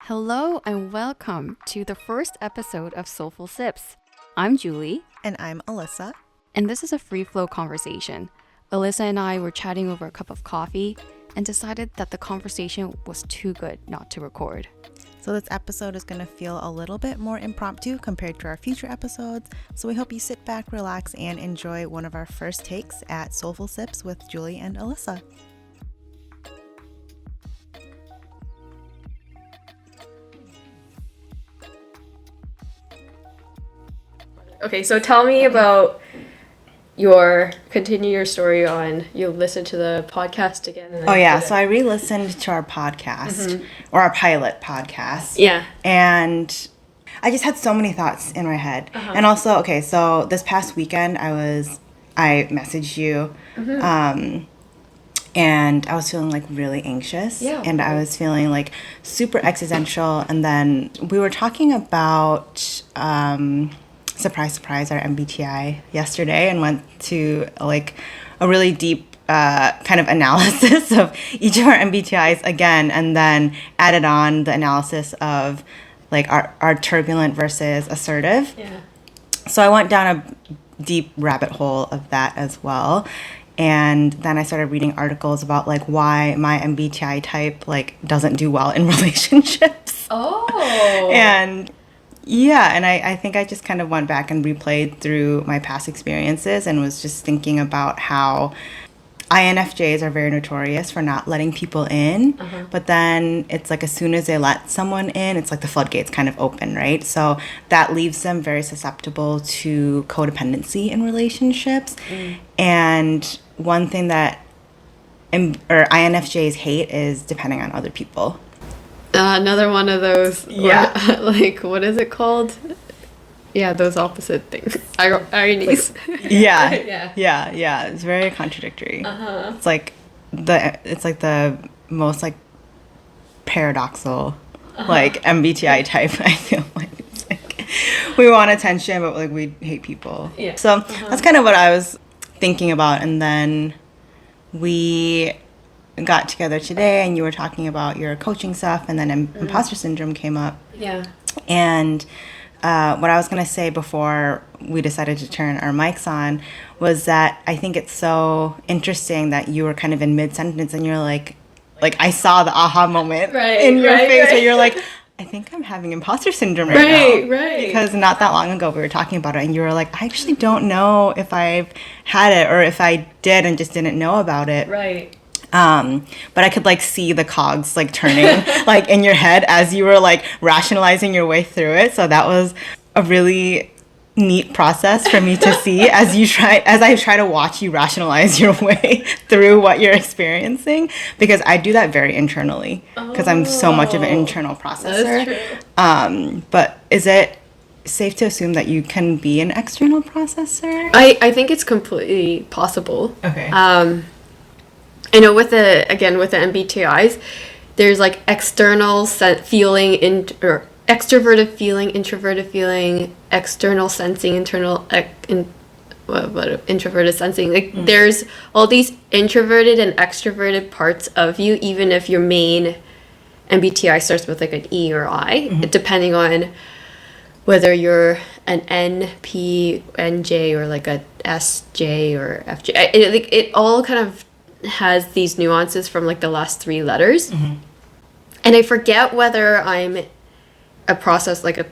Hello and welcome to the first episode of Seoulful Sips. I'm Julie. And I'm Alyssa. And this is a free-flow conversation. Alyssa and I were chatting over a cup of coffee and decided that the conversation was too good not to record. So this episode is going to feel a little bit more impromptu compared to our future episodes. So we hope you sit back, relax, and enjoy one of our first takes at Seoulful Sips with Julie and Alyssa. Okay, so tell me about continue your story on, you listened to the podcast again. So I re-listened to our podcast, or our pilot podcast. Yeah. And I just had so many thoughts in my head. And also, so this past weekend I messaged you, and I was feeling like really anxious. Yeah. And I was feeling like super existential. And then we were talking about, surprise, surprise, our MBTI yesterday, and went to like a really deep kind of analysis of each of our MBTIs again, and then added on the analysis of like our turbulent versus assertive. Yeah. So I went down a deep rabbit hole of that as well. And then I started reading articles about like why my MBTI type like doesn't do well in relationships. Oh. And I think I just kind of went back and replayed through my past experiences and was just thinking about how INFJs are very notorious for not letting people in. But then it's like as soon as they let someone in, it's like the floodgates kind of open, right? So that leaves them very susceptible to codependency in relationships. And one thing that INFJs hate is depending on other people. Another one of those, Yeah. like, what is it called? Yeah, those opposite things. Ironies. Yeah. It's very contradictory. It's like the most like paradoxical like MBTI type. I feel like it's like we want attention, but like we hate people. Yeah. So that's kind of what I was thinking about, and then we got together today and you were talking about your coaching stuff, and then imposter syndrome came up. Yeah. And what I was going to say before we decided to turn our mics on was that I think it's so interesting that you were kind of in mid-sentence and you're like I saw the aha moment in your face where you're like, I think I'm having imposter syndrome right now. Right. Because not that long ago we were talking about it and you were like, I actually don't know if I've had it or if I did and just didn't know about it. Right. But I could like see the cogs like turning like in your head as you were like rationalizing your way through it. So that was a really neat process for me to see as I try to watch you rationalize your way through what you're experiencing, because I do that very internally because I'm so much of an internal processor. That's true. But is it safe to assume that you can be an external processor? I think it's completely possible. Okay. I know with the MBTIs, there's like external feeling or extroverted feeling, introverted feeling, external sensing, introverted sensing. Like there's all these introverted and extroverted parts of you, even if your main MBTI starts with like an E or I, depending on whether you're an N, P, NJ, or like a SJ or FJ. It all kind of has these nuances from like the last three letters. And I forget whether I'm a process like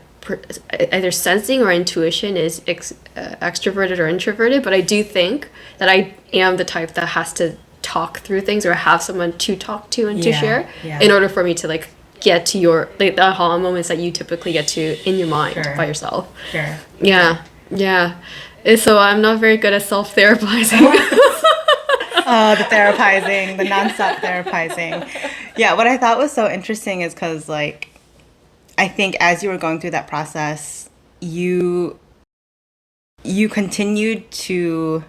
either sensing or intuition is extroverted or introverted, but I do think that I am the type that has to talk through things or have someone to talk to and to share in order for me to like get to your like the aha moments that you typically get to in your mind by yourself. Yeah. So I'm not very good at self-therapizing. The therapizing, the nonstop therapizing. Yeah, what I thought was so interesting is because, like, I think as you were going through that process, you continued to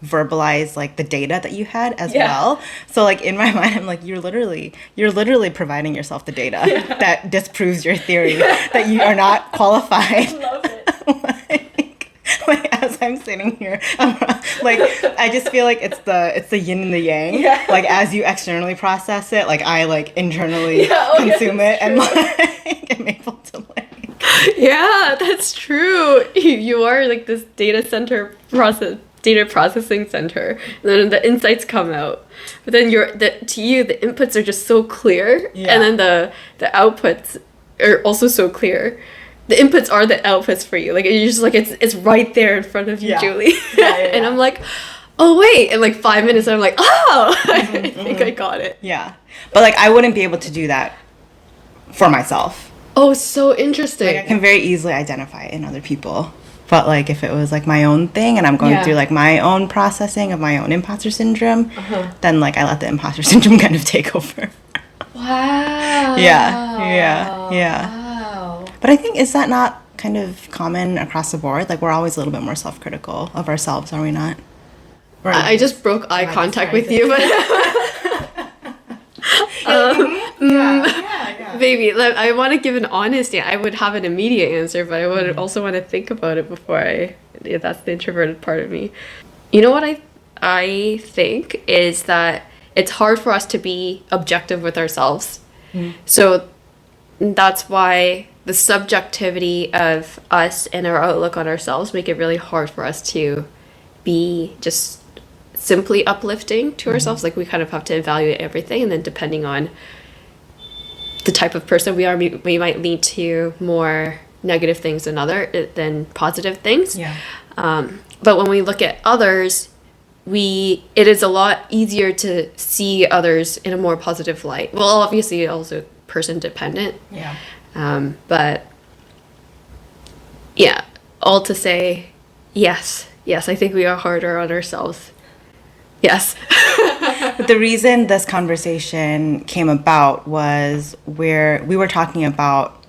verbalize, like, the data that you had as well. So, like, in my mind, I'm like, you're literally providing yourself the data that disproves your theory, that you are not qualified. I love it. Like as I'm sitting here, like I just feel like it's the yin and the yang. Like as you externally process it, like I like internally consume it, and like Yeah, that's true. You are like this data processing center. And then the insights come out. But then to you the inputs are just so clear, and then the outputs are also so clear. The inputs are the outputs for you. Like you're just like it's right there in front of you, Julie. And I'm like, oh wait, in like 5 minutes I'm like, oh, I think I got it. Yeah. But like I wouldn't be able to do that for myself. Oh, so interesting. Like I can very easily identify it in other people. But like if it was like my own thing and I'm going through like my own processing of my own imposter syndrome, then like I let the imposter syndrome kind of take over. Wow. Yeah. Wow. But I think, is that not kind of common across the board? Like we're always a little bit more self-critical of ourselves, are we not? I just broke eye contact with you, but maybe I want to give an honest answer. I would have an immediate answer, but I would also want to think about it before that's the introverted part of me. You know what I think is that it's hard for us to be objective with ourselves. So that's why the subjectivity of us and our outlook on ourselves make it really hard for us to be just simply uplifting to ourselves. Like we kind of have to evaluate everything, and then depending on the type of person we are, we might lead to more negative things than positive things. But when we look at others, it is a lot easier to see others in a more positive light. Well, obviously also person dependent. But yeah, all to say, yes, I think we are harder on ourselves. Yes. But the reason this conversation came about was where we were talking about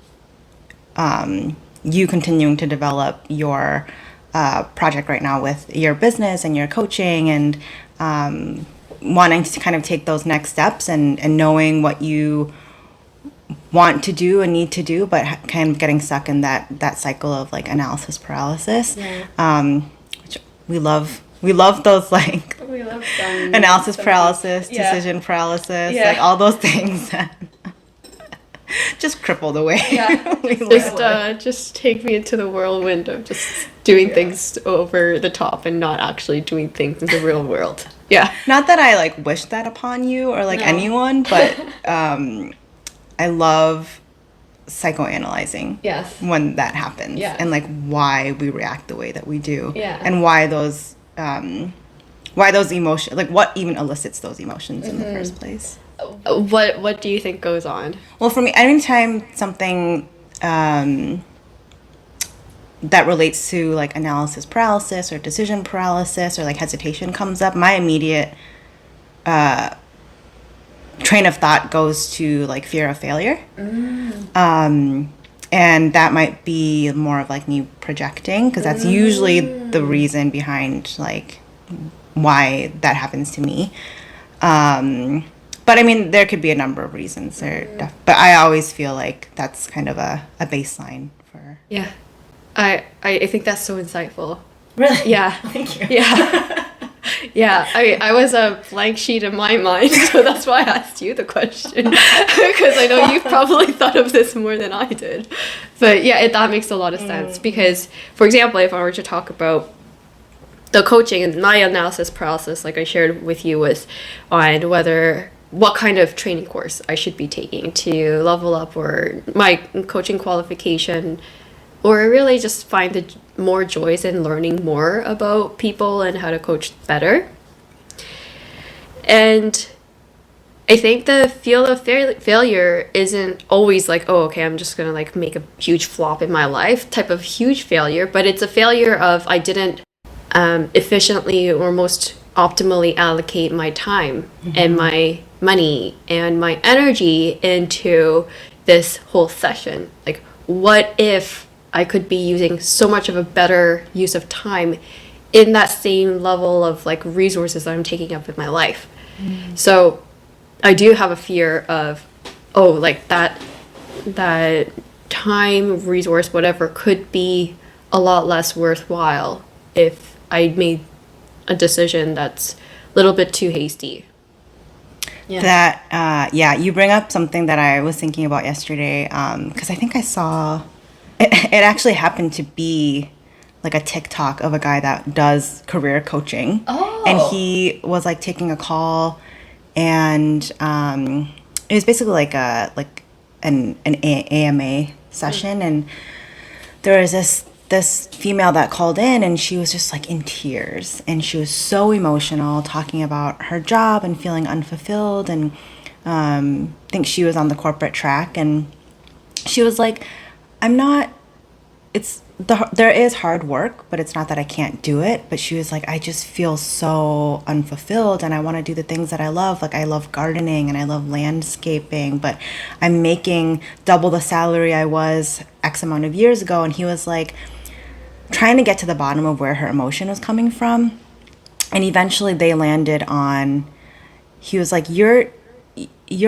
you continuing to develop your project right now with your business and your coaching, and wanting to kind of take those next steps and knowing what you want to do and need to do, but kind of getting stuck in that cycle of like analysis paralysis. Which we love those like analysis paralysis, decision paralysis, like all those things that just cripple the way. Just take me into the whirlwind of just doing things over the top and not actually doing things in the real world. Not that I like wish that upon you or like anyone, but I love psychoanalyzing when that happens, and like why we react the way that we do, and why those emotions, like what even elicits those emotions in the first place. What do you think goes on? Well, for me, anytime something that relates to like analysis paralysis or decision paralysis or like hesitation comes up, my immediate train of thought goes to like fear of failure. And that might be more of like me projecting, because that's usually the reason behind like why that happens to me. But I mean, there could be a number of reasons there, but I always feel like that's kind of a baseline for. I think that's so insightful. Really? Yeah. Thank you. Yeah, I was a blank sheet in my mind, so that's why I asked you the question, because I know you've probably thought of this more than I did. But yeah, that makes a lot of sense, because, for example, if I were to talk about the coaching and my analysis paralysis, like I shared with you, was on what kind of training course I should be taking to level up or my coaching qualification, or really just find the more joys in learning more about people and how to coach better. And I think the field of failure isn't always like, oh, okay, I'm just gonna like make a huge flop in my life type of huge failure, but it's a failure of I didn't efficiently or most optimally allocate my time and my money and my energy into this whole session. Like, what if I could be using so much of a better use of time in that same level of like resources that I'm taking up in my life? So I do have a fear of, like that time, resource, whatever, could be a lot less worthwhile if I made a decision that's a little bit too hasty. That, you bring up something that I was thinking about yesterday, because I think I saw it actually happened to be like a TikTok of a guy that does career coaching. Oh. And he was like taking a call, and it was basically like an AMA session, and there was this female that called in, and she was just like in tears, and she was so emotional, talking about her job and feeling unfulfilled, and I think she was on the corporate track, and she was like, there is hard work, but it's not that I can't do it. But she was like, I just feel so unfulfilled, and I want to do the things that I love. Like, I love gardening and I love landscaping, but I'm making double the salary I was X amount of years ago. And he was like trying to get to the bottom of where her emotion was coming from. And eventually they landed on, he was like, you're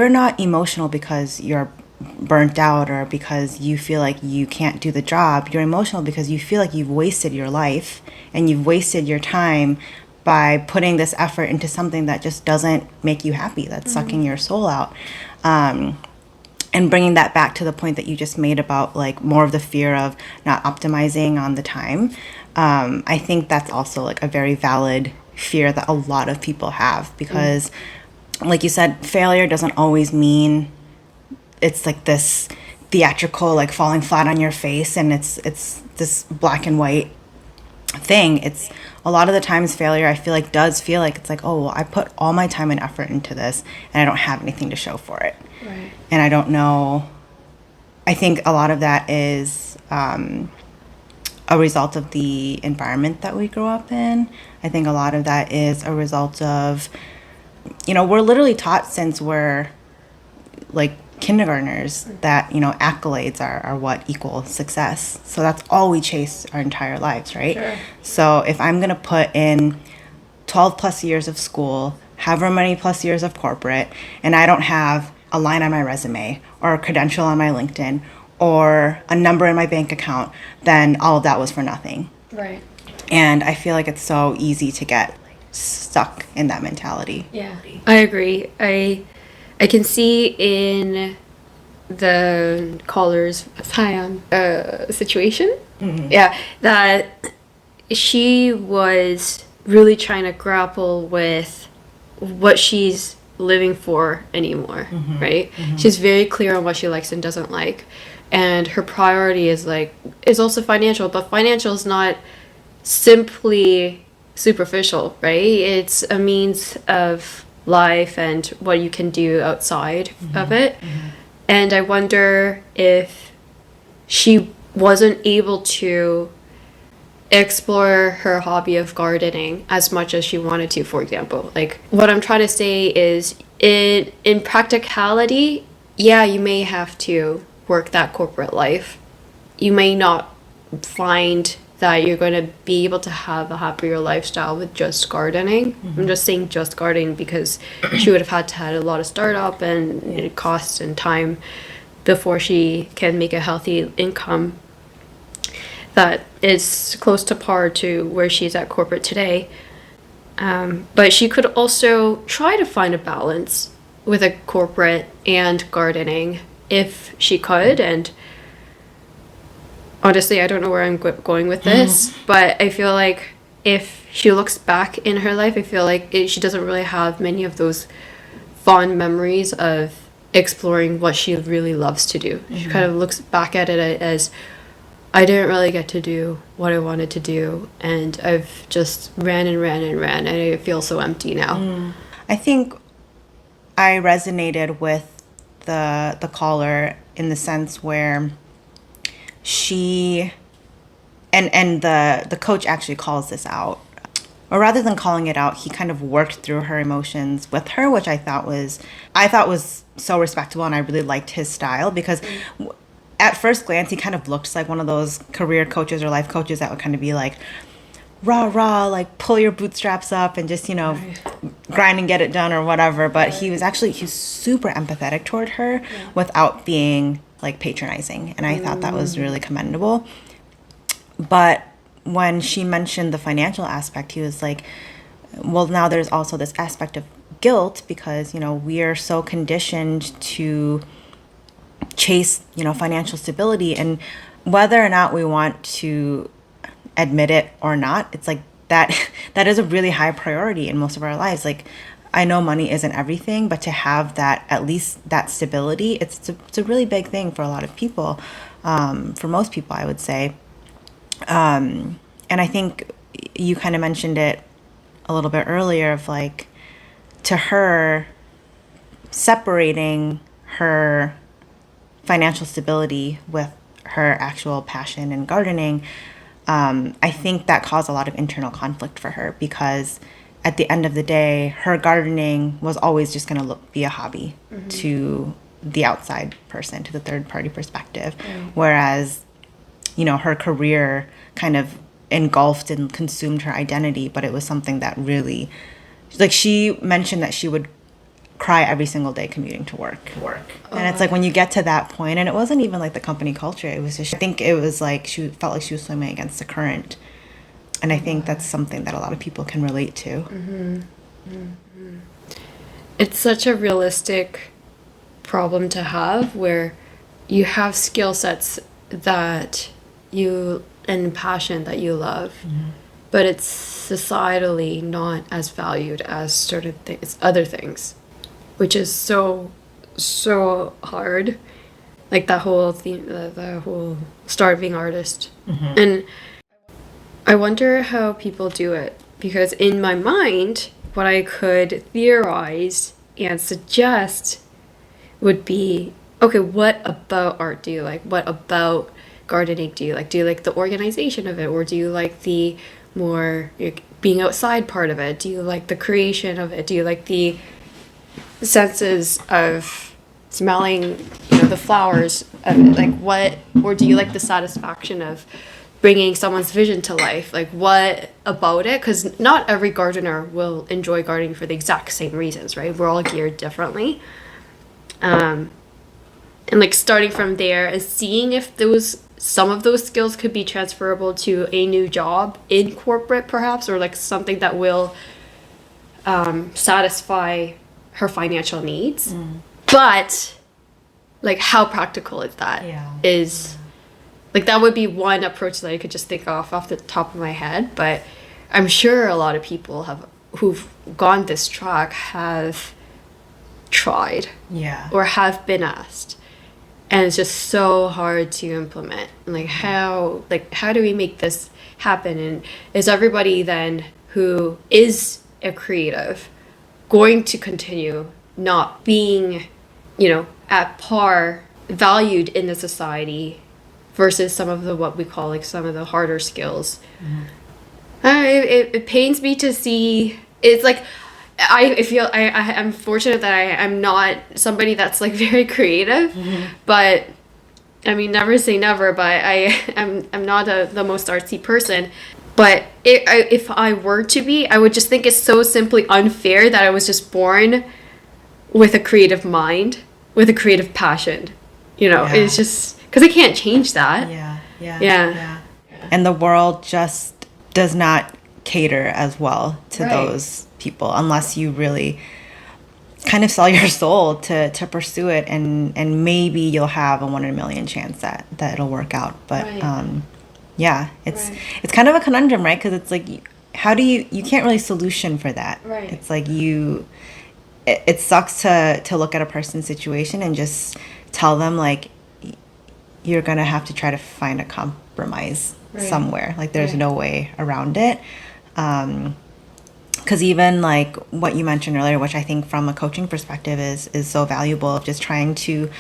not emotional because you're burnt out or because you feel like you can't do the job. You're emotional because you feel like you've wasted your life and you've wasted your time by putting this effort into something that just doesn't make you happy, that's sucking your soul out. And bringing that back to the point that you just made about like more of the fear of not optimizing on the time. I think that's also like a very valid fear that a lot of people have, because like you said, failure doesn't always mean it's like this theatrical, like falling flat on your face and it's this black and white thing. It's a lot of the times failure, I feel like, does feel like it's like, oh, well, I put all my time and effort into this and I don't have anything to show for it. Right. And I don't know. I think a lot of that is a result of the environment that we grew up in. I think a lot of that is a result of, we're literally taught since we're like kindergartners that, accolades are what equal success. So that's all we chase our entire lives, right? Sure. So if I'm going to put in 12 plus years of school, however many plus years of corporate, and I don't have a line on my resume or a credential on my LinkedIn or a number in my bank account, then all of that was for nothing. Right. And I feel like it's so easy to get stuck in that mentality. Yeah, I agree. I can see in the caller's situation, that she was really trying to grapple with what she's living for anymore, right? She's very clear on what she likes and doesn't like, and her priority is also financial, but financial is not simply superficial, right? It's a means of life and what you can do outside of it. And I wonder if she wasn't able to explore her hobby of gardening as much as she wanted to, for example. Like, what I'm trying to say is in practicality, yeah, you may have to work that corporate life. You may not find that you're going to be able to have a happier lifestyle with just gardening. I'm just saying just gardening because she would have had to have a lot of startup and costs and time before she can make a healthy income that is close to par to where she's at corporate today. But she could also try to find a balance with a corporate and gardening if she could. And honestly, I don't know where I'm going with this, but I feel like if she looks back in her life, I feel like she doesn't really have many of those fond memories of exploring what she really loves to do. She kind of looks back at it as, I didn't really get to do what I wanted to do, and I've just ran and ran and ran, and I feel so empty now. I think I resonated with the caller in the sense where she and the coach actually calls this out, or rather than calling it out, he kind of worked through her emotions with her, which I thought was so respectable, and I really liked his style, because at first glance he kind of looked like one of those career coaches or life coaches that would kind of be like rah, like pull your bootstraps up and just grind and get it done or whatever. But he was super empathetic toward her without being like patronizing, and I thought that was really commendable. But when she mentioned the financial aspect, he was like, well, now there's also this aspect of guilt because we are so conditioned to chase, financial stability. And whether or not we want to admit it or not, it's like that is a really high priority in most of our lives. Like, I know money isn't everything, but to have that, at least that stability, it's a really big thing for a lot of people, for most people, I would say. And I think you kind of mentioned it a little bit earlier of like, to her, separating her financial stability with her actual passion in gardening, I think that caused a lot of internal conflict for her, because at the end of the day, her gardening was always just going to be a hobby to the outside person, to the third party perspective. Whereas, her career kind of engulfed and consumed her identity, but it was something that really, like, she mentioned that she would cry every single day commuting to work. And it's like, when you get to that point, and it wasn't even like the company culture, it was just, I think it was like she felt like she was swimming against the current. And I think that's something that a lot of people can relate to. It's such a realistic problem to have, where you have skill sets that you and passion that you love, but it's societally not as valued as certain things, other things, which is so hard. Like that whole theme, the whole starving artist. And I wonder how people do it, because in my mind, what I could theorize and suggest would be, okay, what about art do you like? What about gardening do you like? Do you like the organization of it, or do you like the more being outside part of it? Do you like the creation of it? Do you like the senses of smelling, the flowers of it? Like, what, or do you like the satisfaction of bringing someone's vision to life? Like, what about it? Because not every gardener will enjoy gardening for the exact same reasons, right? We're all geared differently. And like starting from there and seeing if some of those skills could be transferable to a new job in corporate, perhaps, or like something that will satisfy her financial needs. But like, how practical is that? Is like, that would be one approach that I could just think off the top of my head. But I'm sure a lot of people who've gone this track have tried, or have been asked, and it's just so hard to implement. Like, how do we make this happen? And is everybody then who is a creative going to continue not being, at par valued in the society, versus some of the, what we call like some of the harder skills? It pains me to see. It's like, I feel I'm fortunate that I'm not somebody that's like very creative, but I mean, never say never, but I'm not the most artsy person. But if I were to be, I would just think it's so simply unfair that I was just born with a creative mind, with a creative passion. It's just because I can't change that. Yeah. And the world just does not cater as well to those people, unless you really kind of sell your soul to pursue it, and maybe you'll have a 1 in a million chance that it'll work out. But it's kind of a conundrum, right? Because it's like, how do you can't really solution for that. It's like it sucks to look at a person's situation and just tell them like, you're gonna have to try to find a compromise somewhere. Like, there's no way around it. Because even like what you mentioned earlier, which I think from a coaching perspective is so valuable, just trying to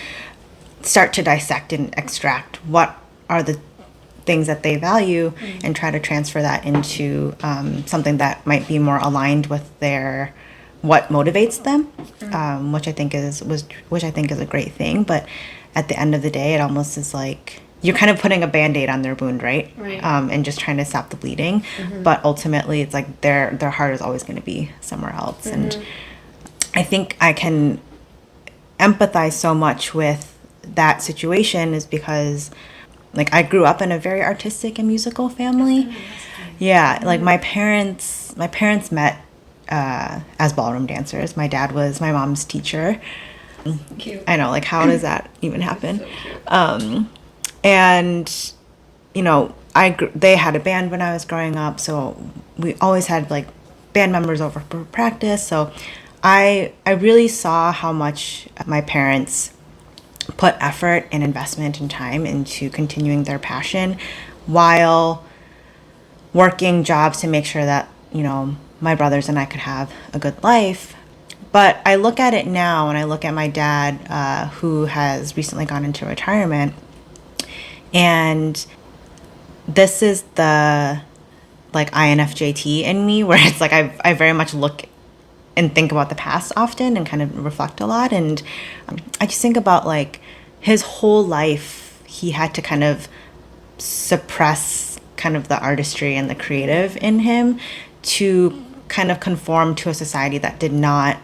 start to dissect and extract what are the things that they value, and try to transfer that into something that might be more aligned with what motivates them, which I think is a great thing. But at the end of the day, it almost is like you're kind of putting a Band-Aid on their wound, right? And just trying to stop the bleeding. But ultimately, it's like their heart is always going to be somewhere else. And I think I can empathize so much with that situation, is because like, I grew up in a very artistic and musical family. Like my parents met as ballroom dancers. My dad was my mom's teacher. Cute. I know, like, how does that even happen? So cute. And you know, they had a band when I was growing up, so we always had like band members over for practice. So I really saw how much my parents put effort and investment and time into continuing their passion while working jobs to make sure that, you know, my brothers and I could have a good life. But I look at it now, and I look at my dad, who has recently gone into retirement, and this is the like INFJT in me, where it's like I very much look and think about the past often and kind of reflect a lot. And I just think about like his whole life, he had to kind of suppress kind of the artistry and the creative in him to kind of conform to a society that did not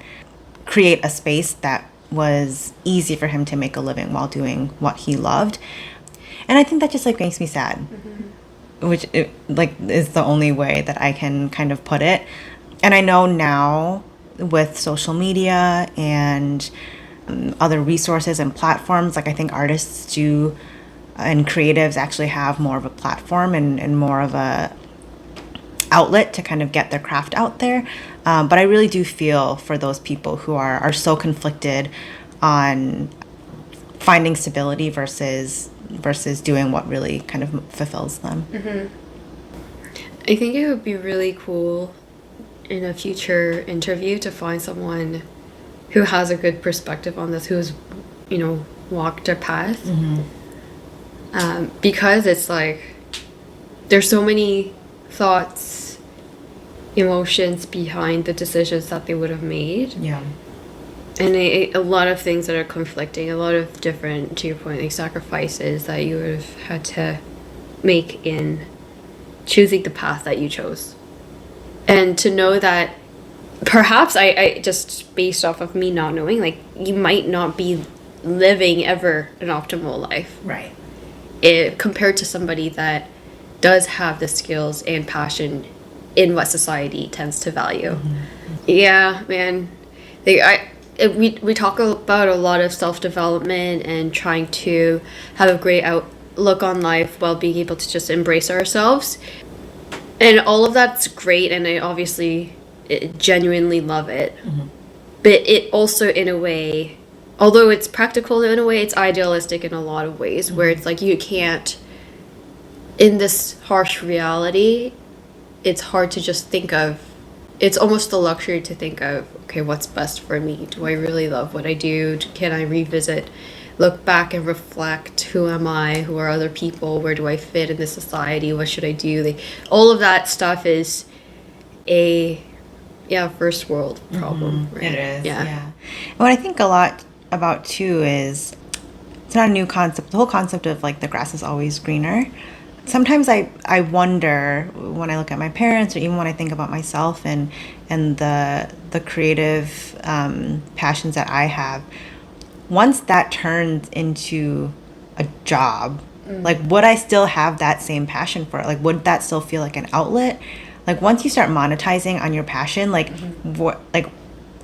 create a space that was easy for him to make a living while doing what he loved. And I think that just like makes me sad, which like is the only way that I can kind of put it. And I know now with social media and other resources and platforms, like I think artists do and creatives actually have more of a platform and more of a outlet to kind of get their craft out there. But I really do feel for those people who are so conflicted on finding stability versus doing what really kind of fulfills them. I think it would be really cool in a future interview to find someone who has a good perspective on this, who's, you know, walked their path. Because it's like there's so many thoughts, emotions behind the decisions that they would have made. Yeah. And a lot of things that are conflicting, a lot of different, to your point, like sacrifices that you would have had to make in choosing the path that you chose. And to know that perhaps I just based off of me not knowing, like you might not be living ever an optimal life. Right. Compared to somebody that does have the skills and passion in what society tends to value. Yeah, man. We talk about a lot of self-development and trying to have a great outlook on life while being able to just embrace ourselves. And all of that's great, and I obviously genuinely love it. But it also, in a way, although it's practical in a way, it's idealistic in a lot of ways, where it's like you can't, in this harsh reality, it's hard to just think of, it's almost the luxury to think of, okay, what's best for me? Do I really love what I do? Can I revisit, look back and reflect, who am I? Who are other people? Where do I fit in this society? What should I do? Like, all of that stuff is a first world problem. Right? It is, Yeah. And what I think a lot about too is it's not a new concept. The whole concept of like the grass is always greener. Sometimes I wonder when I look at my parents, or even when I think about myself and the creative passions that I have, once that turns into a job, like would I still have that same passion for it? Like would that still feel like an outlet? Like once you start monetizing on your passion, like what, like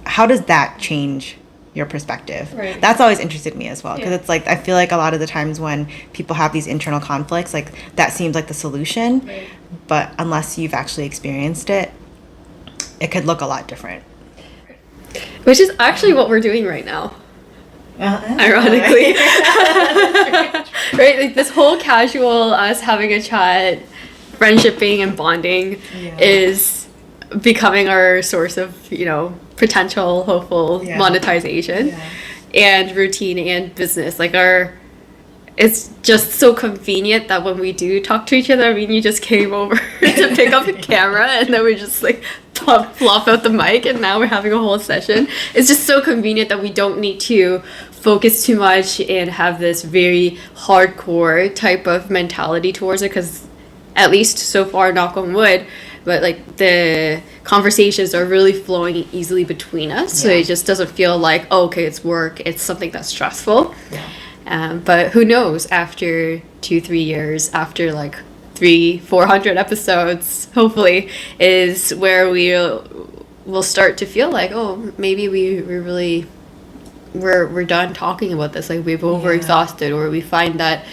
how does that change your perspective? Right. That's always interested me as well, because it's like I feel like a lot of the times when people have these internal conflicts, like that seems like the solution, but unless you've actually experienced it, it could look a lot different. Which is actually what we're doing right now. Ironically. Right? Like this whole casual us having a chat, friendshiping and bonding is becoming our source of, you know, potential hopeful monetization and routine and business. Like it's just so convenient that when we do talk to each other, I mean, you just came over to pick up the camera and then we just like flop out the mic and now we're having a whole session. It's just so convenient that we don't need to focus too much and have this very hardcore type of mentality towards it, because at least so far, knock on wood, but like the conversations are really flowing easily between us, so it just doesn't feel like, oh, okay, it's work, it's something that's stressful. But who knows, after 2-3 years, after like 300-400 episodes, hopefully, is where we'll start to feel like, oh, maybe we really we're done talking about this, like we've overexhausted, or we find that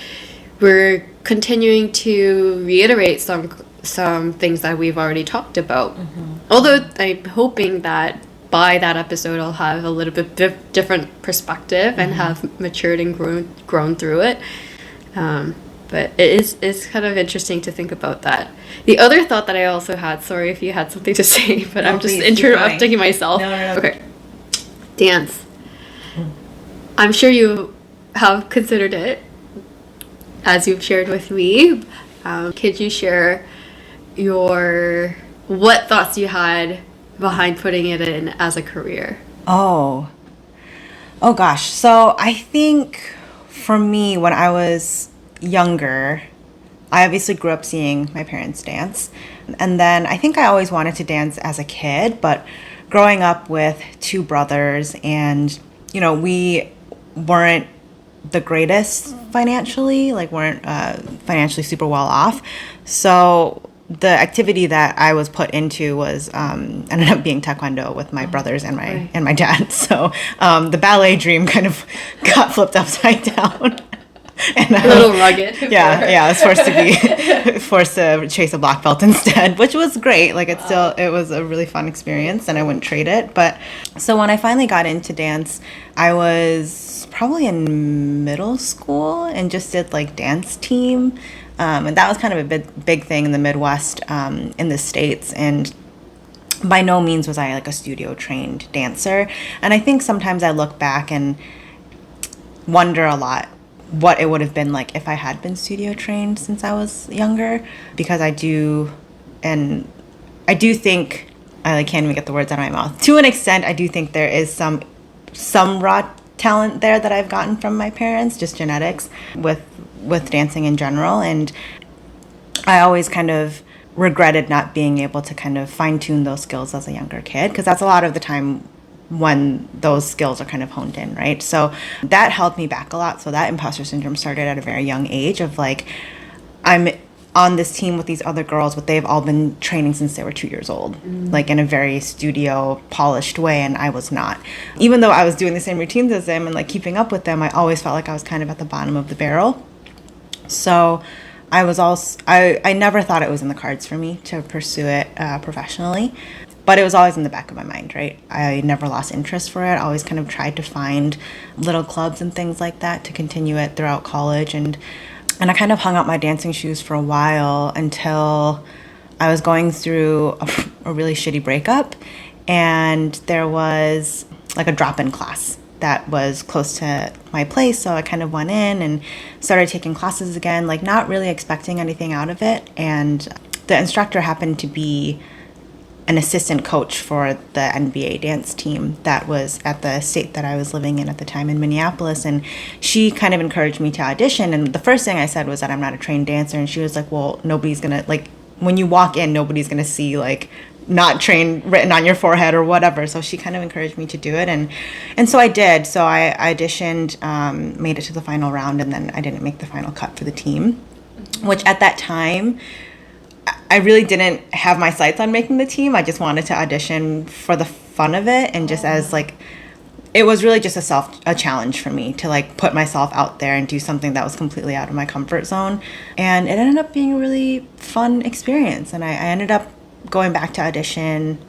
we're continuing to reiterate some things that we've already talked about. Although I'm hoping that by that episode I'll have a little bit different perspective and have matured and grown through it. But it's kind of interesting to think about that. The other thought that I also had, sorry if you had something to say, but I'm just interrupting myself. No. Okay. Dance. I'm sure you have considered it, as you've shared with me. Could you share what thoughts you had behind putting it in as a career? Oh gosh. So I think for me, when I was younger, I obviously grew up seeing my parents dance. And then I think I always wanted to dance as a kid, but growing up with two brothers and, we weren't the greatest financially, weren't financially super well off. So the activity that I was put into was ended up being Taekwondo with my brothers and my dad. So the ballet dream kind of got flipped upside down. And a little rugged. I was forced to chase a black belt instead, which was great. It was a really fun experience, and I wouldn't trade it. But so when I finally got into dance, I was probably in middle school and just did dance team, and that was kind of a big thing in the Midwest, in the States. And by no means was I a studio trained dancer. And I think sometimes I look back and wonder a lot what it would have been like if I had been studio trained since I was younger, because I do think, I can't even get the words out of my mouth. To an extent, I do think there is some raw talent there that I've gotten from my parents, just genetics with dancing in general. And I always kind of regretted not being able to kind of fine tune those skills as a younger kid, because that's a lot of the time when those skills are kind of honed in, right? So that held me back a lot. So that imposter syndrome started at a very young age of I'm on this team with these other girls, but they've all been training since they were 2 years old, in a very studio polished way, and I was not. Even though I was doing the same routines as them and keeping up with them, I always felt like I was kind of at the bottom of the barrel. So I never thought it was in the cards for me to pursue it professionally. But it was always in the back of my mind, right? I never lost interest for it. I always kind of tried to find little clubs and things like that to continue it throughout college. And I kind of hung out my dancing shoes for a while until I was going through a really shitty breakup. And there was a drop-in class that was close to my place. So I kind of went in and started taking classes again, not really expecting anything out of it. And the instructor happened to be an assistant coach for the NBA dance team that was at the state that I was living in at the time in Minneapolis. And she kind of encouraged me to audition. And the first thing I said was that I'm not a trained dancer. And she was like, well, nobody's going to, when you walk in, nobody's going to see, not trained written on your forehead or whatever. So she kind of encouraged me to do it. And so I did. So I auditioned, made it to the final round, and then I didn't make the final cut for the team, which at that time, I really didn't have my sights on making the team. I just wanted to audition for the fun of it, and just as it was really just a challenge for me to put myself out there and do something that was completely out of my comfort zone. And it ended up being a really fun experience. And I ended up going back to audition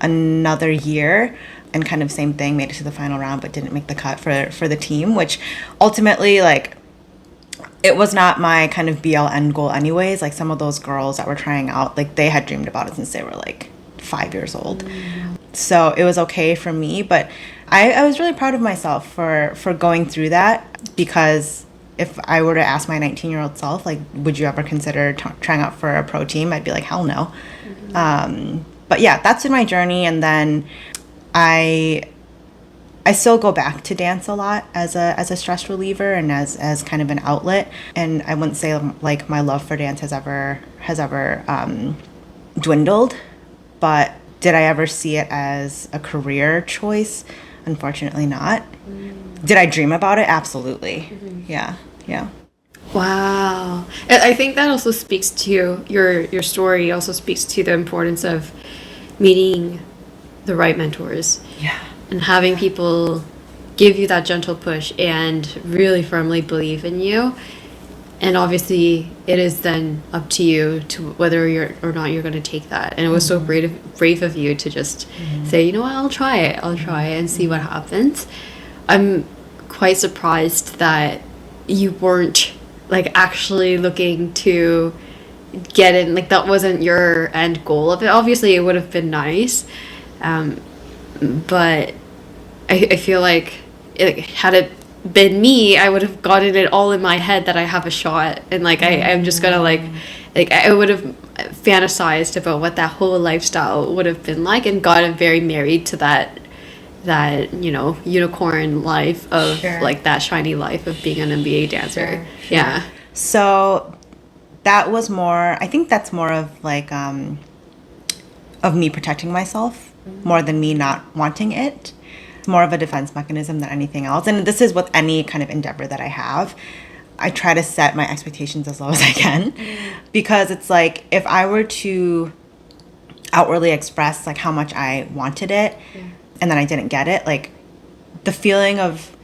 another year, and kind of same thing, made it to the final round but didn't make the cut for the team, which ultimately it was not my kind of BL end goal anyways. Some of those girls that were trying out, they had dreamed about it since they were 5 years old. So it was okay for me, but I was really proud of myself for going through that, because if I were to ask my 19-year-old self, would you ever consider trying out for a pro team? I'd be like, hell no. But yeah, that's been my journey. And then I still go back to dance a lot as a stress reliever and as kind of an outlet. And I wouldn't say my love for dance has ever dwindled, but did I ever see it as a career choice? Unfortunately not. Did I dream about it? Absolutely. Yeah. Wow. And I think that also speaks to your story, also speaks to the importance of meeting the right mentors. Yeah. And having people give you that gentle push and really firmly believe in you. And obviously, it is then up to you to whether you're or not you're going to take that. And it was so brave of you to just say, you know what, I'll try it and see what happens. I'm quite surprised that you weren't like actually looking to get in. Like that wasn't your end goal of it. Obviously, it would have been nice, but I feel like had it been me, I would have gotten it all in my head that I have a shot, and like I'm just gonna like I would have fantasized about what that whole lifestyle would have been like, and gotten very married to that you know, unicorn life of like that shiny life of being an MBA dancer. Sure. Yeah. So that was more, I think that's more of like of me protecting myself more than me not wanting it. It's more of a defense mechanism than anything else. And this is with any kind of endeavor that I have. I try to set my expectations as low as I can, because it's like if I were to outwardly express like how much I wanted it and then I didn't get it, like the feeling of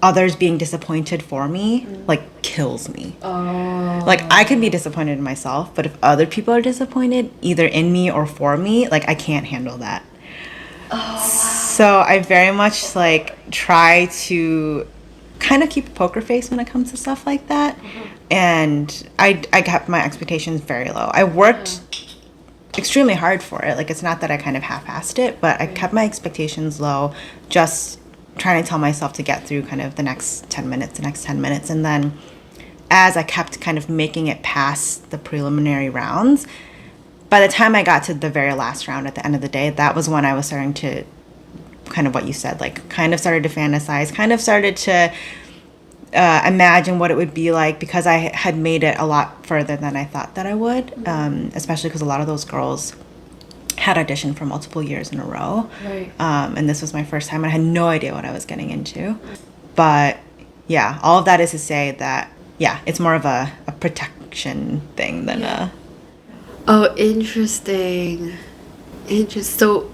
others being disappointed for me like kills me. Like I could be disappointed in myself, but if other people are disappointed either in me or for me, like I can't handle that. So I very much like try to kind of keep a poker face when it comes to stuff like that. And I kept my expectations very low. I worked extremely hard for it. Like it's not that I kind of half-assed it, but I kept my expectations low, just trying to tell myself to get through kind of the next 10 minutes. And then as I kept kind of making it past the preliminary rounds, by the time I got to the very last round at the end of the day, that was when I was starting to kind of what you said, like kind of started to fantasize, kind of started to imagine what it would be like, because I had made it a lot further than I thought that I would, especially because a lot of those girls had auditioned for multiple years in a row. Right. And this was my first time. I had no idea what I was getting into. But yeah, all of that is to say that, yeah, it's more of a protection thing than a... Oh, interesting. So,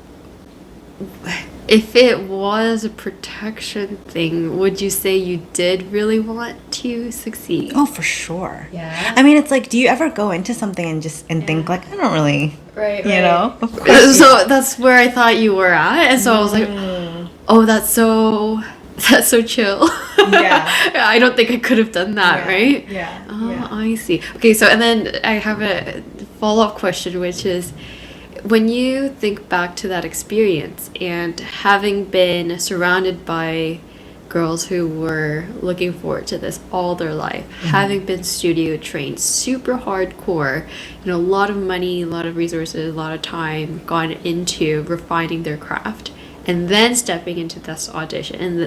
if it was a protection thing, would you say you did really want to succeed? Oh, for sure. Yeah. I mean, it's like, do you ever go into something and think like, I don't really, right. you know? Of course. So that's where I thought you were at, and so I was like, oh, that's so chill. Yeah. I don't think I could have done that, right? Yeah. Oh, I see. Okay, so and then I have a follow-up question, which is, when you think back to that experience and having been surrounded by girls who were looking forward to this all their life, having been studio trained, super hardcore, you know, a lot of money, a lot of resources, a lot of time gone into refining their craft, and then stepping into this audition, and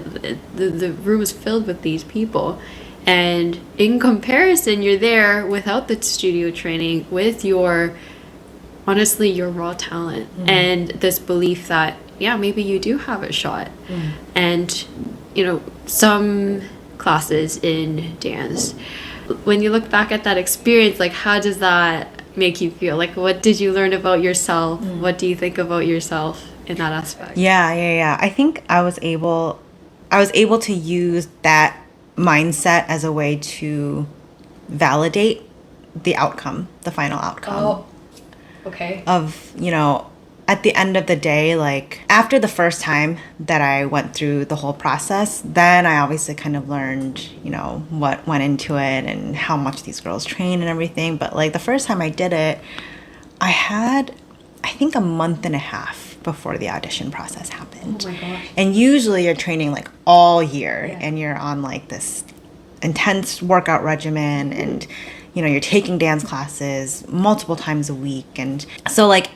the room is filled with these people, and in comparison, you're there without the studio training, with your honestly your raw talent and this belief that maybe you do have a shot. And you know, some classes in dance, when you look back at that experience, like how does that make you feel? Like what did you learn about yourself? What do you think about yourself in that aspect? Yeah. I think I was able to use that mindset as a way to validate the outcome, the final outcome. Okay. Of, you know, at the end of the day, like after the first time that I went through the whole process, then I obviously kind of learned, you know, what went into it and how much these girls train and everything. But like the first time I did it, I had, I think, a month and a half before the audition process happened. Oh my gosh. And usually you're training like all year and you're on like this intense workout regimen, and you know, you're taking dance classes multiple times a week. And so like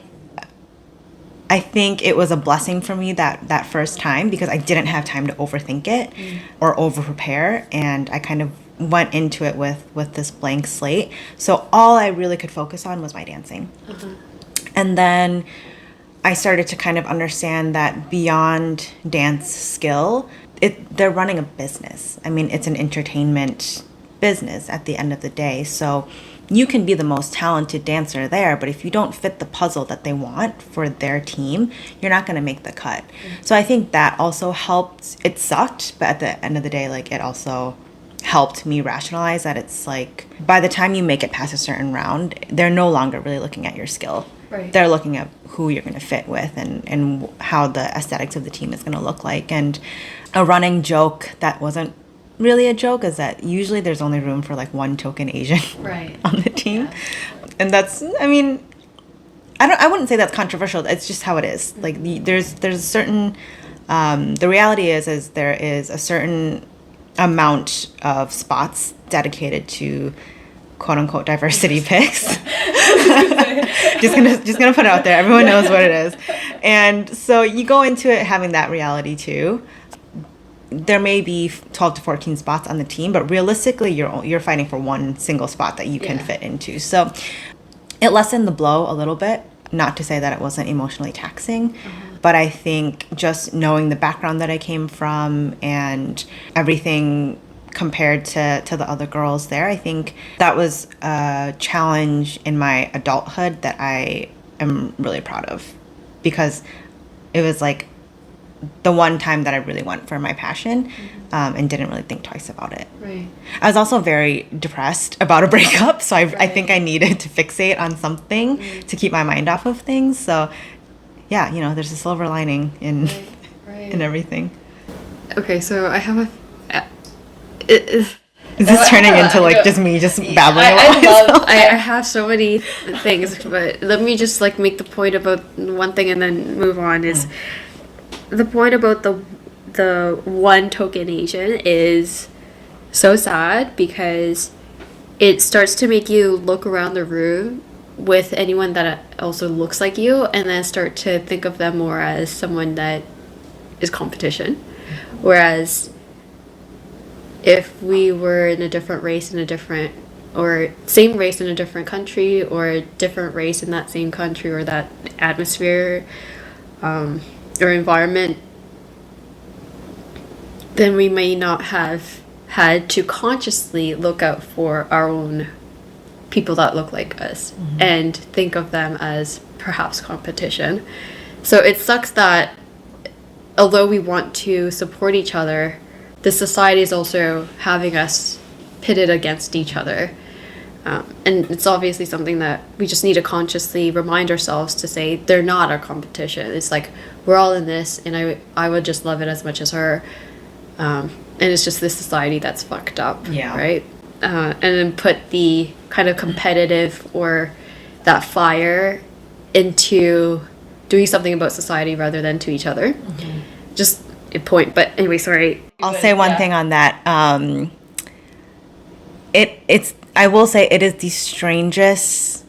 I think it was a blessing for me that first time, because I didn't have time to overthink it or over prepare, and I kind of went into it with this blank slate. So all I really could focus on was my dancing. And then I started to kind of understand that beyond dance skill, they're running a business. I mean, it's an entertainment business at the end of the day. So you can be the most talented dancer there, but if you don't fit the puzzle that they want for their team, you're not going to make the cut. So I think that also helped. It sucked, but at the end of the day, like, it also helped me rationalize that it's like, by the time you make it past a certain round, they're no longer really looking at your skill. Right. They're looking at who you're going to fit with and how the aesthetics of the team is going to look like. And a running joke that wasn't really a joke is that usually there's only room for like one token Asian Right. on the team. And that's, I mean, I wouldn't say that's controversial. It's just how it is. Like, there's a certain, the reality is there is a certain amount of spots dedicated to quote unquote diversity picks. just gonna put it out there. Everyone knows what it is. And so you go into it having that reality too. There may be 12 to 14 spots on the team, but realistically you're fighting for one single spot that you can fit into. So it lessened the blow a little bit. Not to say that it wasn't emotionally taxing, but I think just knowing the background that I came from and everything compared to the other girls there, I think that was a challenge in my adulthood that I am really proud of, because it was like the one time that I really went for my passion, and didn't really think twice about it. Right. I was also very depressed about a breakup, so I think I needed to fixate on something to keep my mind off of things. So yeah, you know, there's a silver lining in in everything. Okay, so I have Is this turning into like just me just babbling about I have so many things, but let me just like make the point about one thing and then move on. Is the point about the one token Asian is so sad, because it starts to make you look around the room with anyone that also looks like you, and then start to think of them more as someone that is competition. Whereas if we were in a different race in a different, or same race in a different country, or a different race in that same country or that atmosphere or environment, then we may not have had to consciously look out for our own people that look like us and think of them as perhaps competition. So it sucks that although we want to support each other, the society is also having us pitted against each other. And it's obviously something that we just need to consciously remind ourselves to say they're not our competition. It's like, we're all in this, and I would just love it as much as her. And it's just this society that's fucked up, right? And then put the kind of competitive or that fire into doing something about society rather than to each other. Just a point. But anyway, sorry. I'll say one thing on that. I will say it is the strangest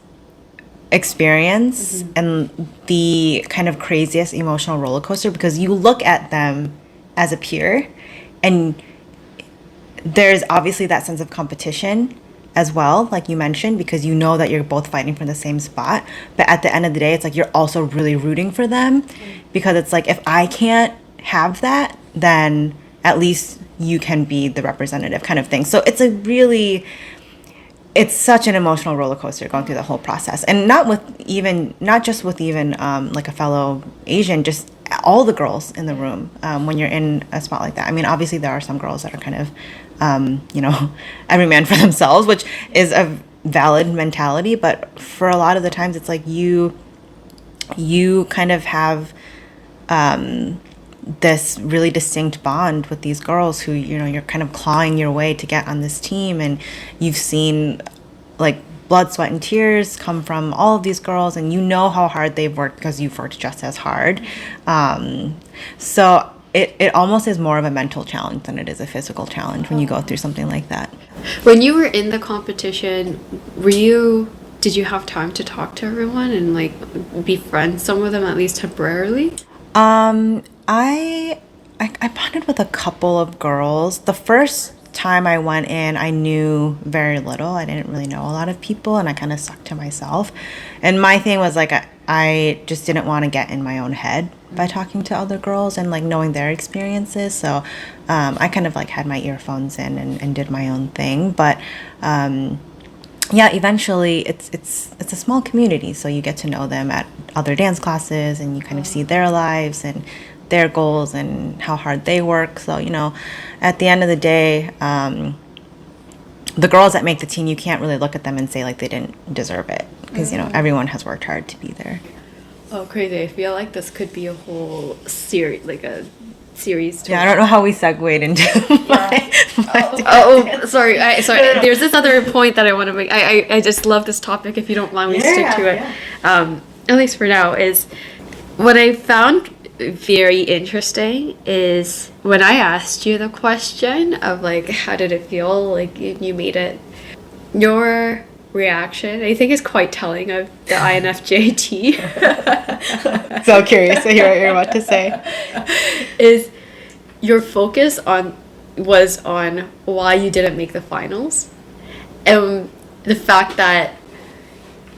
experience and the kind of craziest emotional roller coaster, because you look at them as a peer, and there's obviously that sense of competition as well, like you mentioned, because you know that you're both fighting for the same spot. But at the end of the day, it's like you're also really rooting for them, because it's like, if I can't have that, then at least you can be the representative kind of thing. So it's such an emotional roller coaster going through the whole process, and not just with like a fellow Asian, just all the girls in the room when you're in a spot like that. I mean, obviously there are some girls that are kind of every man for themselves, which is a valid mentality, but for a lot of the times it's like you kind of have this really distinct bond with these girls who, you know, you're kind of clawing your way to get on this team, and you've seen like blood, sweat, and tears come from all of these girls, and you know how hard they've worked because you've worked just as hard. So it almost is more of a mental challenge than it is a physical challenge when you go through something like that. When you were in the competition, did you have time to talk to everyone and like befriend some of them at least temporarily? I bonded with a couple of girls. The first time I went in, I knew very little. I didn't really know a lot of people, and I kind of stuck to myself. And my thing was like, I just didn't want to get in my own head by talking to other girls and like knowing their experiences. So I kind of like had my earphones in and did my own thing. But yeah, eventually it's a small community, so you get to know them at other dance classes, and you kind of see their lives and their goals and how hard they work. So, you know, at the end of the day, the girls that make the team, you can't really look at them and say like they didn't deserve it, because you know everyone has worked hard to be there. Oh, crazy. I feel like this could be a whole series, like a series. Yeah, I don't know how we segued into Sorry. There's this other point that I want to make. I just love this topic. If you don't mind, we stick to it. At least for now, is what I found very interesting is when I asked you the question of like, how did it feel? Like you made it. Your reaction, I think, is quite telling of the INFJT. So curious to hear what you're about to say. Is your focus was on why you didn't make the finals, and the fact that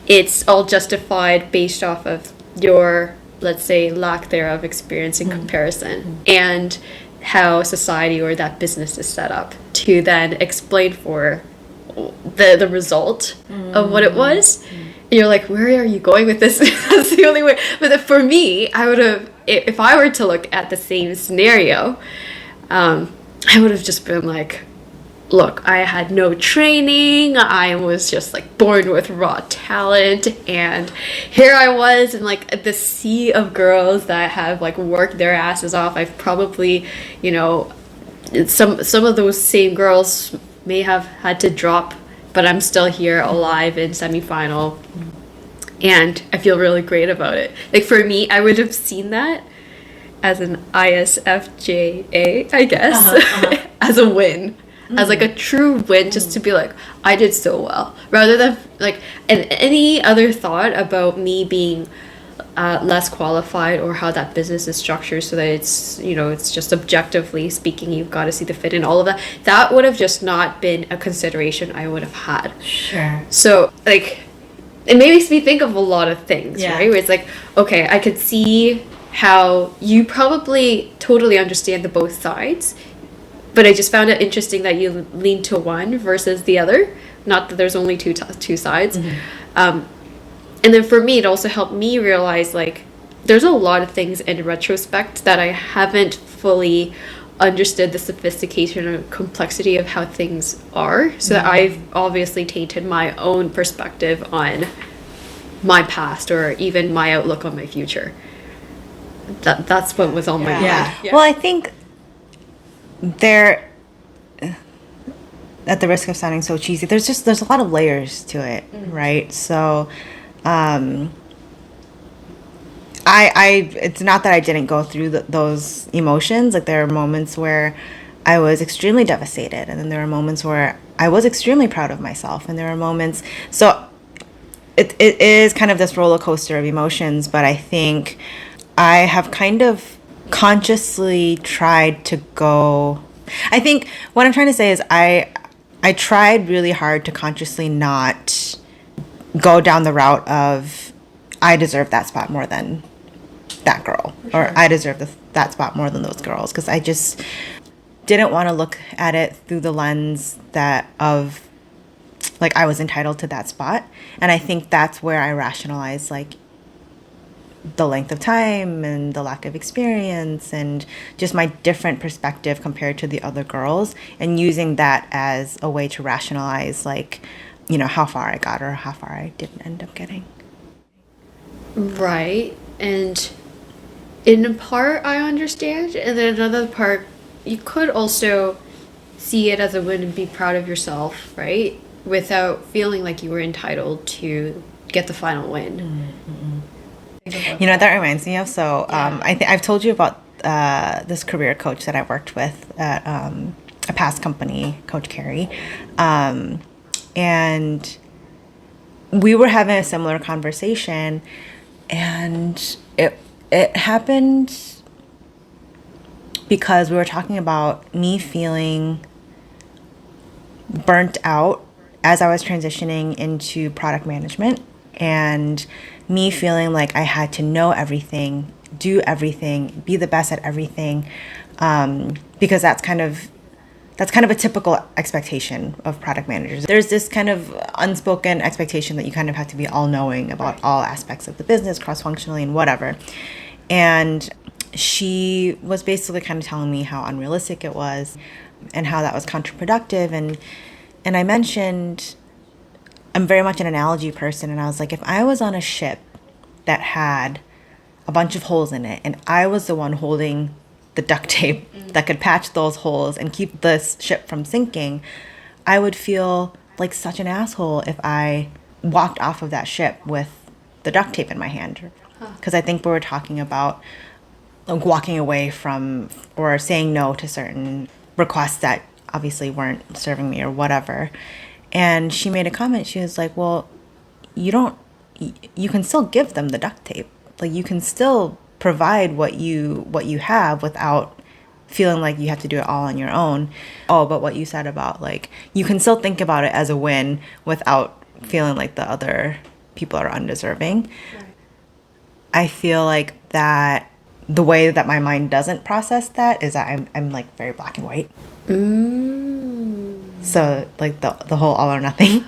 it's all justified based off of your, let's say, lack thereof experience in comparison, and how society or that business is set up to then explain for the result of what it was. And you're like, where are you going with this? That's the only way. But for me, I would have, if I were to look at the same scenario, I would have just been like, look, I had no training. I was just like born with raw talent, and here I was in like the sea of girls that have like worked their asses off. I've probably, you know, some of those same girls may have had to drop, but I'm still here alive in semifinal, and I feel really great about it. Like for me, I would have seen that as an ISFJA, I guess, as a win. As like a true win, just to be like, I did so well, rather than like, and any other thought about me being less qualified, or how that business is structured so that it's, you know, it's just objectively speaking, you've got to see the fit in all of that. That would have just not been a consideration I would have had. Sure. So like, it makes me think of a lot of things, right? Where it's like, okay, I could see how you probably totally understand the both sides, but I just found it interesting that you lean to one versus the other. Not that there's only two sides. And then for me, it also helped me realize like there's a lot of things in retrospect that I haven't fully understood the sophistication or complexity of how things are. So that I've obviously tainted my own perspective on my past, or even my outlook on my future. That's what was on my mind. Yeah. Well, I think there, at the risk of sounding so cheesy, there's a lot of layers to it, right? So it's not that I didn't go through those emotions. Like there are moments where I was extremely devastated, and then there are moments where I was extremely proud of myself, and there are moments, so it is kind of this roller coaster of emotions. But I think I have kind of consciously tried to go, I think what I'm trying to say is I tried really hard to consciously not go down the route of I deserve that spot more than that girl, or I deserve that spot more than those girls, because I just didn't want to look at it through the lens that of like I was entitled to that spot. And I think that's where I rationalized like the length of time and the lack of experience and just my different perspective compared to the other girls, and using that as a way to rationalize like, you know, how far I got or how far I didn't end up getting. Right. And in part I understand, and then another part you could also see it as a win and be proud of yourself, right? Without feeling like you were entitled to get the final win. You know, that reminds me of, I've told you about this career coach that I worked with at a past company, Coach Carey. And we were having a similar conversation, and it happened because we were talking about me feeling burnt out as I was transitioning into product management, and me feeling like I had to know everything, do everything, be the best at everything, because that's kind of a typical expectation of product managers. There's this kind of unspoken expectation that you kind of have to be all-knowing about all aspects of the business, cross-functionally and whatever. And she was basically kind of telling me how unrealistic it was and how that was counterproductive. And I mentioned I'm very much an analogy person, and I was like, if I was on a ship that had a bunch of holes in it and I was the one holding the duct tape that could patch those holes and keep this ship from sinking, I would feel like such an asshole if I walked off of that ship with the duct tape in my hand. Because I think we were talking about like walking away from or saying no to certain requests that obviously weren't serving me or whatever. And she made a comment. She was like, well, you can still give them the duct tape. Like, you can still provide what you have without feeling like you have to do it all on your own. Oh, but what you said about like you can still think about it as a win without feeling like the other people are undeserving. Right. I feel like that the way that my mind doesn't process that is that I'm like very black and white. So like the whole all or nothing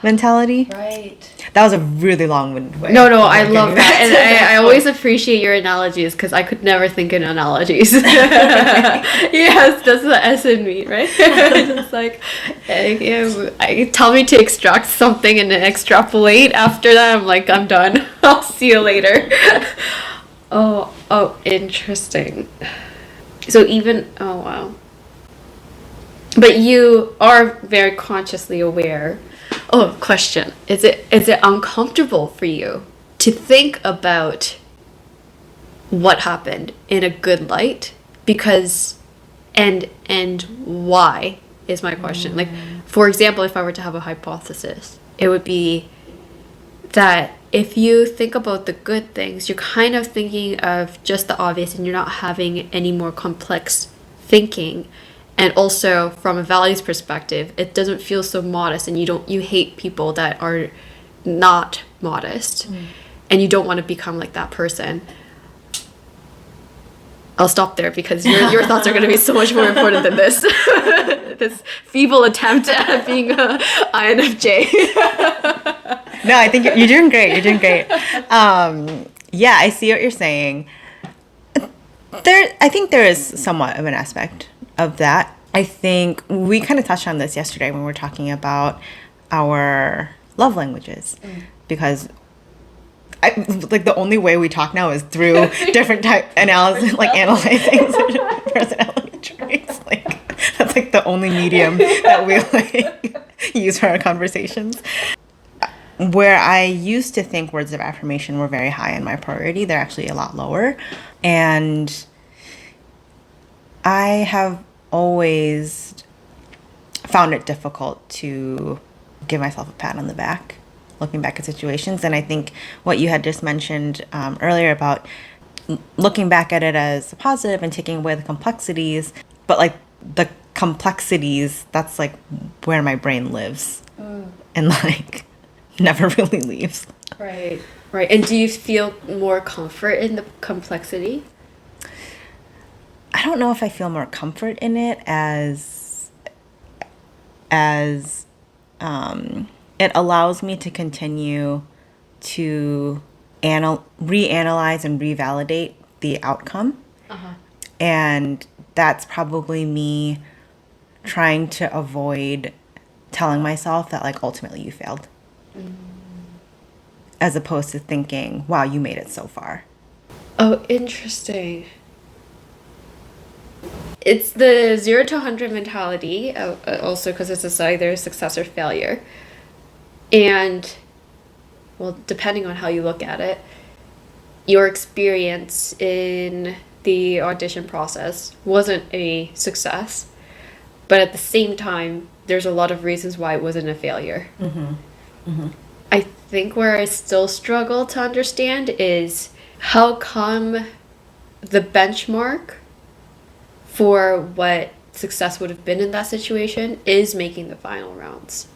mentality. Right. That was a really long-winded way. No, I love that. And I always appreciate your analogies because I could never think in analogies. Yes, that's the S in me, right? It's like, tell me to extract something and then extrapolate. After that, I'm like, I'm done. I'll see you later. Oh, interesting. So oh, wow. But you are very consciously aware. Oh, question. Is it uncomfortable for you to think about what happened in a good light? Because and why is my question. Like, for example, if I were to have a hypothesis, it would be that if you think about the good things, you're kind of thinking of just the obvious and you're not having any more complex thinking. And also from a values perspective, it doesn't feel so modest, and you hate people that are not modest, and you don't want to become like that person. I'll stop there because your thoughts are going to be so much more important than this. This feeble attempt at being a INFJ. No, I think you're doing great. You're doing great. Yeah, I see what you're saying. I think there is somewhat of an aspect of that. I think we kind of touched on this yesterday when we were talking about our love languages, because like the only way we talk now is through different type analysis, like analyzing personality traits. Like that's like the only medium that we like use for our conversations. Where I used to think words of affirmation were very high in my priority, they're actually a lot lower. And I have always found it difficult to give myself a pat on the back, looking back at situations. And I think what you had just mentioned earlier about looking back at it as a positive and taking away the complexities, but like the complexities, that's like where my brain lives and like never really leaves. Right. And do you feel more comfort in the complexity? I don't know if I feel more comfort in it as it allows me to continue to reanalyze and revalidate the outcome. And that's probably me trying to avoid telling myself that like ultimately you failed. As opposed to thinking, wow, you made it so far. Oh, interesting. It's the 0 to 100 mentality, also because it's either success or failure. And, well, depending on how you look at it, your experience in the audition process wasn't a success, but at the same time, there's a lot of reasons why it wasn't a failure. I think where I still struggle to understand is how come the benchmark for what success would have been in that situation is making the final rounds.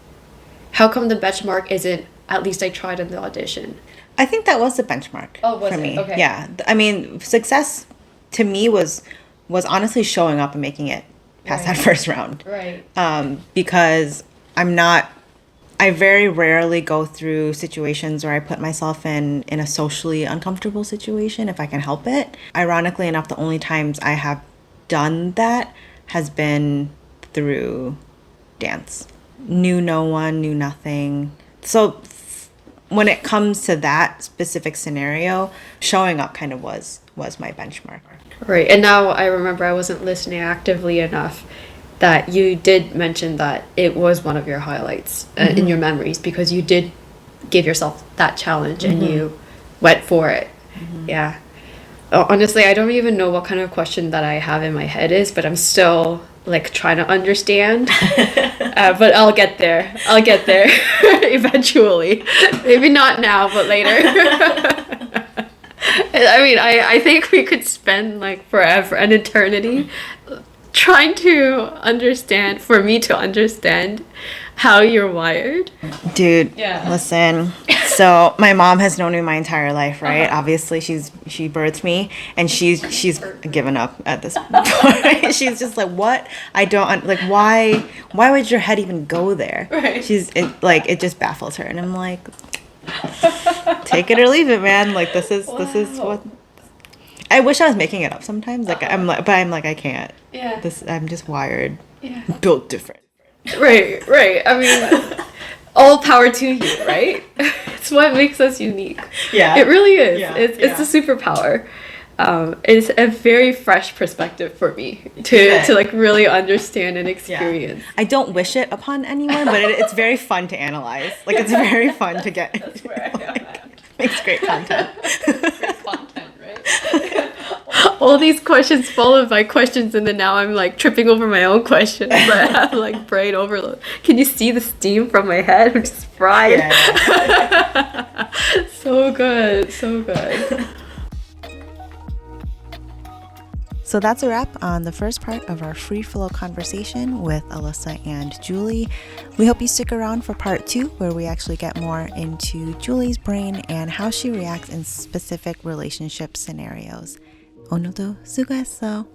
How come the benchmark isn't, at least I tried in the audition? I think that was the benchmark for me. Okay. Yeah. I mean, success to me was honestly showing up and making it past that first round. Right. Because I very rarely go through situations where I put myself in a socially uncomfortable situation if I can help it. Ironically enough, the only times I have done that has been through dance. Knew no one, knew nothing. So when it comes to that specific scenario, showing up kind of was my benchmark. Right. And now I remember I wasn't listening actively enough that you did mention that it was one of your highlights in your memories because you did give yourself that challenge and you went for it. Yeah. Honestly, I don't even know what kind of question that I have in my head is, but I'm still like trying to understand. But I'll get there. Eventually. Maybe not now, but later. I mean, I think we could spend like forever, an eternity, trying to understand, for me to understand how you're wired. Dude, listen. So my mom has known me my entire life, right? Obviously, she birthed me, and she's given up at this point. She's just like, what? I don't like. Why would your head even go there? Right. It just baffles her, and I'm like, take it or leave it, man. Like this is what. I wish I was making it up sometimes. Like I'm like I can't. Yeah. I'm just wired. Yeah. Built different. Right. I mean, all power to you, right? It's what makes us unique. Yeah. It really is. Yeah. It's a superpower. It's a very fresh perspective for me to like really understand and experience. I don't wish it upon anyone, but it's very fun to analyze. Like it's very fun to get. That's where I am at. Makes great content. Great content, right? All these questions followed by questions, and then now I'm like tripping over my own questions. I have like brain overload. Can you see the steam from my head? I'm just fried. Yeah. So good. So that's a wrap on the first part of our free flow conversation with Alyssa and Julie. We hope you stick around for part 2, where we actually get more into Julie's brain and how she reacts in specific relationship scenarios. 오늘도 수고했어.